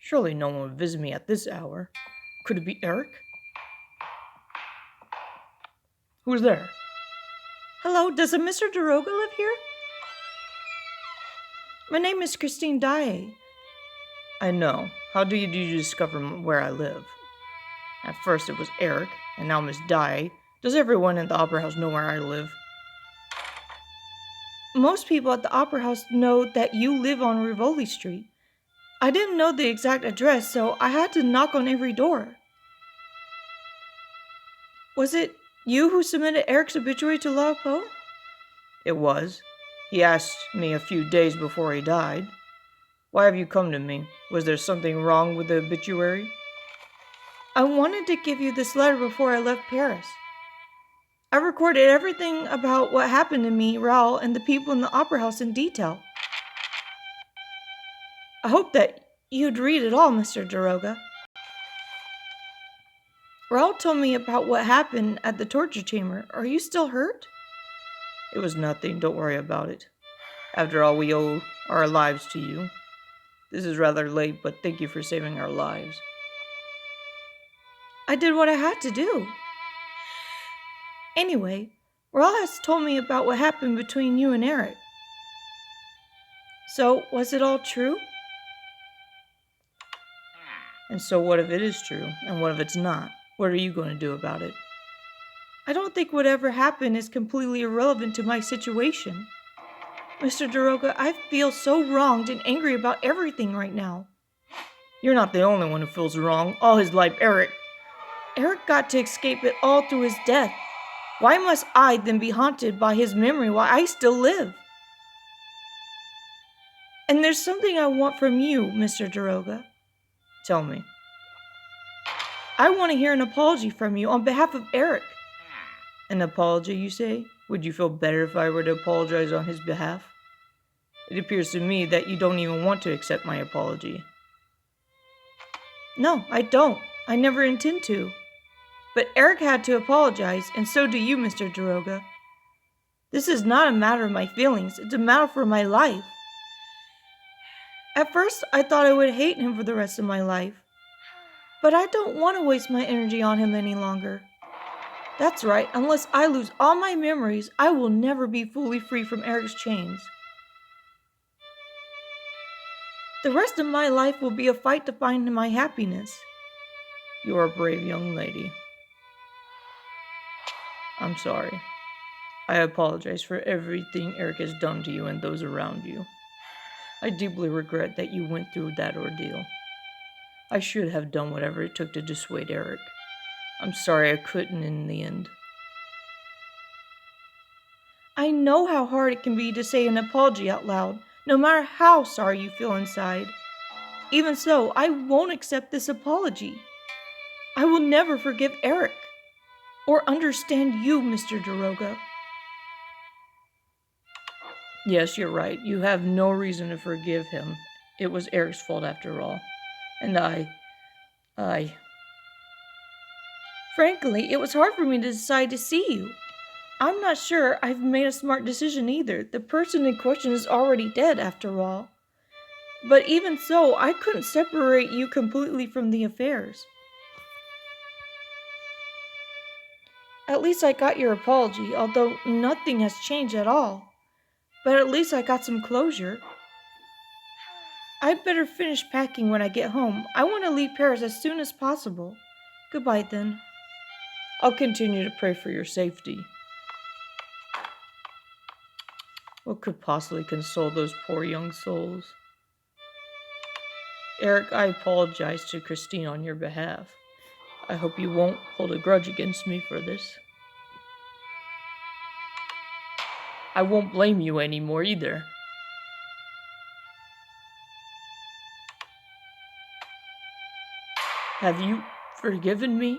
Surely no one would visit me at this hour. Could it be Eric? Who's there? Hello, does a Mr. Daroga live here? My name is Ch.5. I know. How did you discover where I live? At first it was Eric, and now Miss Dai. Does everyone in the opera house know where I live? Most people at the opera house know that you live on Rivoli Street. I didn't know the exact address, so I had to knock on every door. Was it you who submitted Eric's obituary to Lao Po? It was. He asked me a few days before he died. Why have you come to me? Was there something wrong with the obituary? I wanted to give you this letter before I left Paris. I recorded everything about what happened to me, Raoul, and the people in the opera house in detail. I hope that you'd read it all, Mr. Daroga. Raoul told me about what happened at the torture chamber. Are you still hurt? It was nothing. Don't worry about it. After all, we owe our lives to you. This is rather late, but thank you for saving our lives. I did what I had to do. Anyway, Raoul has told me about what happened between you and Eric. So, was it all true? And so what if it is true, and what if it's not? What are you going to do about it? I don't think whatever happened is completely irrelevant to my situation. Mr. Daroga, I feel so wronged and angry about everything right now. You're not the only one who feels wrong. All his life, Eric got to escape it all through his death. Why must I then be haunted by his memory while I still live? And there's something I want from you, Mr. Daroga. Tell me. I want to hear an apology from you on behalf of Eric. An apology, you say? Would you feel better if I were to apologize on his behalf? It appears to me that you don't even want to accept my apology. No, I don't. I never intend to. But Eric had to apologize, and so do you, Mr. Daroga. This is not a matter of my feelings, it's a matter for my life. At first, I thought I would hate him for the rest of my life. But I don't want to waste my energy on him any longer. That's right, unless I lose all my memories, I will never be fully free from Eric's chains. The rest of my life will be a fight to find my happiness. You are a brave young lady. I'm sorry. I apologize for everything Eric has done to you and those around you. I deeply regret that you went through that ordeal. I should have done whatever it took to dissuade Eric. I'm sorry I couldn't in the end. I know how hard it can be to say an apology out loud, no matter how sorry you feel inside. Even so, I won't accept this apology. I will never forgive Eric, or understand you, Mr. Daroga. Yes, you're right. You have no reason to forgive him. It was Eric's fault after all. And I... Frankly, it was hard for me to decide to see you. I'm not sure I've made a smart decision either. The person in question is already dead, after all. But even so, I couldn't separate you completely from the affairs. At least I got your apology, although nothing has changed at all. But at least I got some closure. I'd better finish packing when I get home. I want to leave Paris as soon as possible. Goodbye, then. I'll continue to pray for your safety. What could possibly console those poor young souls? Eric, I apologize to Christine on your behalf. I hope you won't hold a grudge against me for this. I won't blame you anymore either. Have you forgiven me?